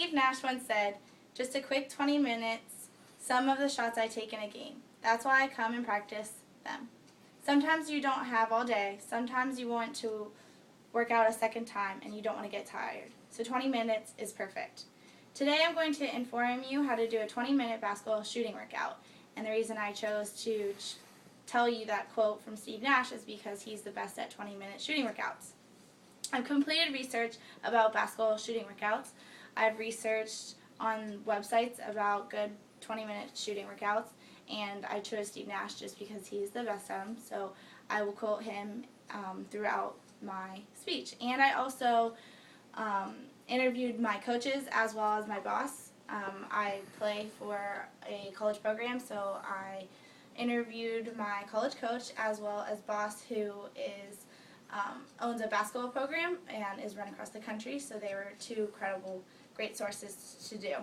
Steve Nash once said, "Just a quick 20 minutes, some of the shots I take in a game. That's why I come and practice them." Sometimes you don't have all day. Sometimes you want to work out a second time and you don't want to get tired. So 20 minutes is perfect. Today I'm going to inform you how to do a 20-minute basketball shooting workout. And the reason I chose to tell you that quote from Steve Nash is because he's the best at 20-minute shooting workouts. I've completed research about basketball shooting workouts. I've researched on websites about good 20-minute shooting workouts, and I chose Steve Nash just because he's the best at them, so I will quote him throughout my speech. And I also interviewed my coaches as well as my boss. I play for a college program, so I interviewed my college coach as well as boss, who owns a basketball program and is run across the country, so they were two credible, great sources to do.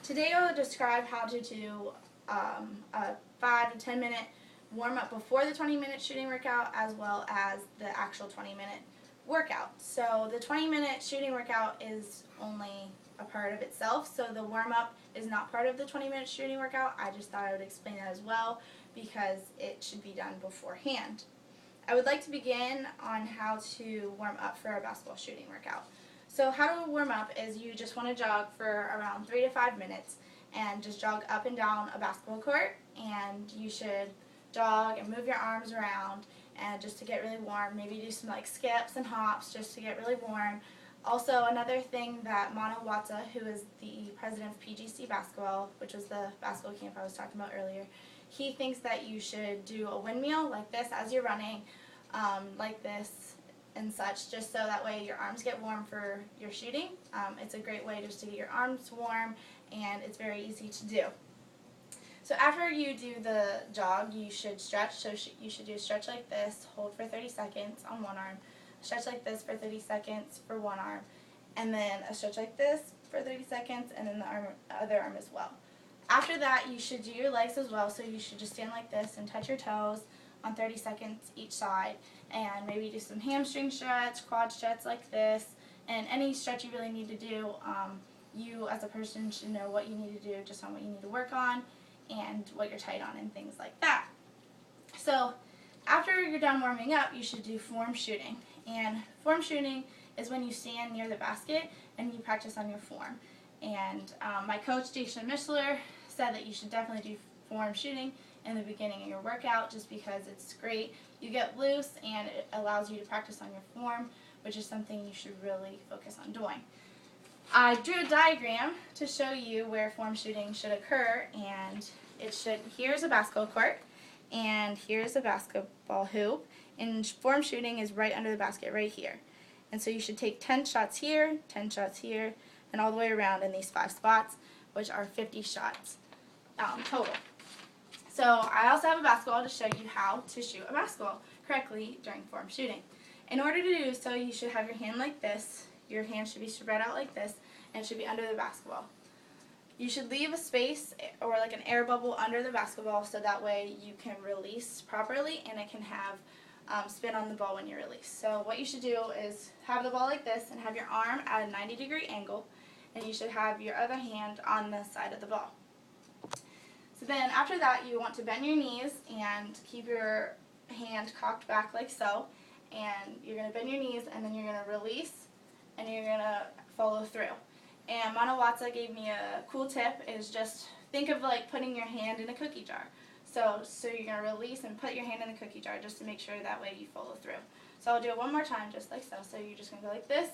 Today I will describe how to do a 5 to 10 minute warm-up before the 20-minute shooting workout as well as the actual 20-minute workout. So the 20-minute shooting workout is only a part of itself, so the warm-up is not part of the 20-minute shooting workout. I just thought I would explain that as well because it should be done beforehand. I would like to begin on how to warm up for a basketball shooting workout. So how to warm up is you just want to jog for around 3 to 5 minutes and just jog up and down a basketball court, and you should jog and move your arms around and just to get really warm. Maybe do some like skips and hops just to get really warm. Also, another thing that Mano Watsa, who is the president of PGC basketball, which was the basketball camp I was talking about earlier, he thinks that you should do a windmill like this as you're running, like this and such, just so that way your arms get warm for your shooting. It's a great way just to get your arms warm, and it's very easy to do. So after you do the jog, you should stretch. So you should do a stretch like this, hold for 30 seconds on one arm, a stretch like this for 30 seconds for one arm, and then a stretch like this for 30 seconds, and then the other arm as well. After that, you should do your legs as well, so you should just stand like this and touch your toes on 30 seconds each side, and maybe do some hamstring stretch, quad stretch like this, and any stretch you really need to do. You as a person should know what you need to do just on what you need to work on and what you're tight on and things like that. So after you're done warming up, you should do form shooting. And form shooting is when you stand near the basket and you practice on your form. And my coach, Jason Mishler, said that you should definitely do form shooting in the beginning of your workout just because it's great. You get loose and it allows you to practice on your form, which is something you should really focus on doing. I drew a diagram to show you where form shooting should occur, and here's a basketball court, and here's a basketball hoop, and form shooting is right under the basket right here. And so you should take 10 shots here, 10 shots here, and all the way around in these 5 spots, which are 50 shots total. So I also have a basketball to show you how to shoot a basketball correctly during form shooting. In order to do so, you should have your hand like this. Your hand should be spread out like this, and it should be under the basketball. You should leave a space or like an air bubble under the basketball so that way you can release properly and it can have spin on the ball when you release. So what you should do is have the ball like this and have your arm at a 90-degree angle, and you should have your other hand on the side of the ball. So then after that, you want to bend your knees and keep your hand cocked back like so, and you're going to bend your knees and then you're going to release and you're going to follow through. And Mano Watsa gave me a cool tip, is just think of like putting your hand in a cookie jar. So you're going to release and put your hand in the cookie jar just to make sure that way you follow through. So I'll do it one more time just like so. So you're just going to go like this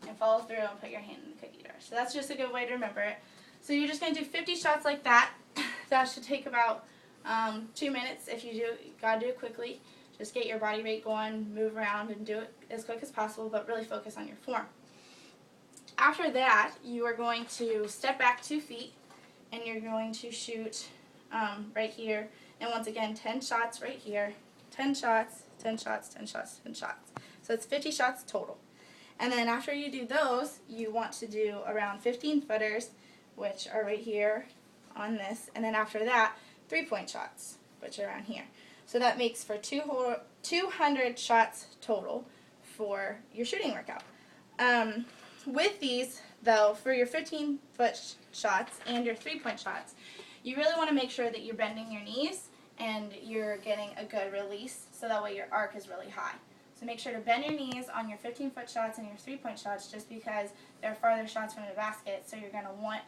and follow through and put your hand in the cookie jar. So that's just a good way to remember it. So you're just going to do 50 shots like that. That should take about 2 minutes. If you got to do it quickly. Just get your body weight going, move around, and do it as quick as possible, but really focus on your form. After that, you are going to step back 2 feet, and you're going to shoot right here. And once again, 10 shots right here, 10 shots, 10 shots, 10 shots, 10 shots. So it's 50 shots total. And then after you do those, you want to do around 15 footers, which are right here on this. And then after that, 3-point shots, which are around here. So that makes for 200 shots total for your shooting workout. With these, though, for your 15-foot shots and your 3-point shots, you really want to make sure that you're bending your knees and you're getting a good release, so that way your arc is really high. So make sure to bend your knees on your 15-foot shots and your 3-point shots, just because they're farther shots from the basket, so you're going to want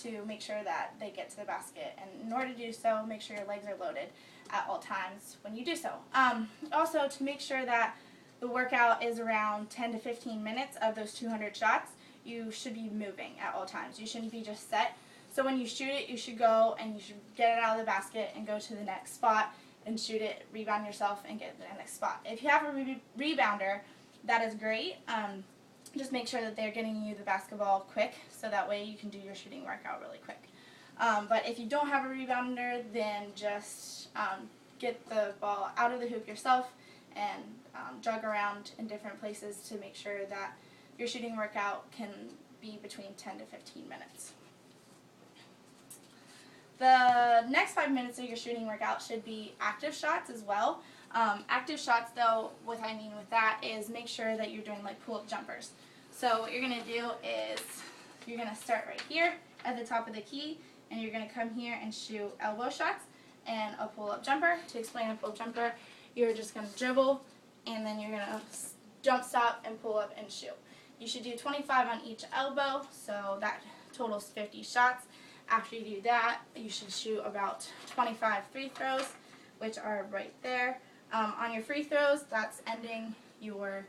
to make sure that they get to the basket. And in order to do so, make sure your legs are loaded at all times when you do so. Also, to make sure that the workout is around 10 to 15 minutes of those 200 shots, you should be moving at all times. You shouldn't be just set. So when you shoot it, you should go and you should get it out of the basket and go to the next spot and shoot it, rebound yourself, and get to the next spot. If you have a rebounder, that is great. Just make sure that they're getting you the basketball quick, so that way you can do your shooting workout really quick. But if you don't have a rebounder, then just get the ball out of the hoop yourself and jog around in different places to make sure that your shooting workout can be between 10 to 15 minutes. The next 5 minutes of your shooting workout should be active shots as well. Active shots, though, what I mean with that is make sure that you're doing like pull-up jumpers. So what you're going to do is you're going to start right here at the top of the key, and you're going to come here and shoot elbow shots and a pull-up jumper. To explain a pull-up jumper, you're just going to dribble, and then you're going to jump stop and pull up and shoot. You should do 25 on each elbow, so that totals 50 shots. After you do that, you should shoot about 25 free throws, which are right there. On your free throws, that's ending your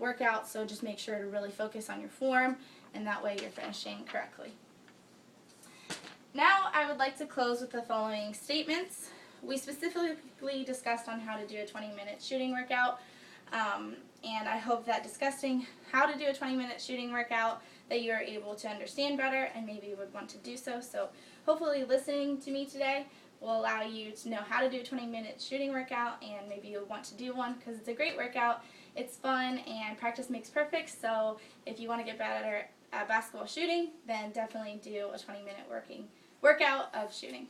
workout, so just make sure to really focus on your form, and that way you're finishing correctly. Now I would like to close with the following statements. We specifically discussed on how to do a 20-minute shooting workout, and I hope that discussing how to do a 20-minute shooting workout that you're able to understand better and maybe would want to do so. So hopefully listening to me today will allow you to know how to do a 20-minute shooting workout, and maybe you'll want to do one because it's a great workout. It's fun, and practice makes perfect. So if you want to get better at basketball shooting, then definitely do a 20-minute workout of shooting.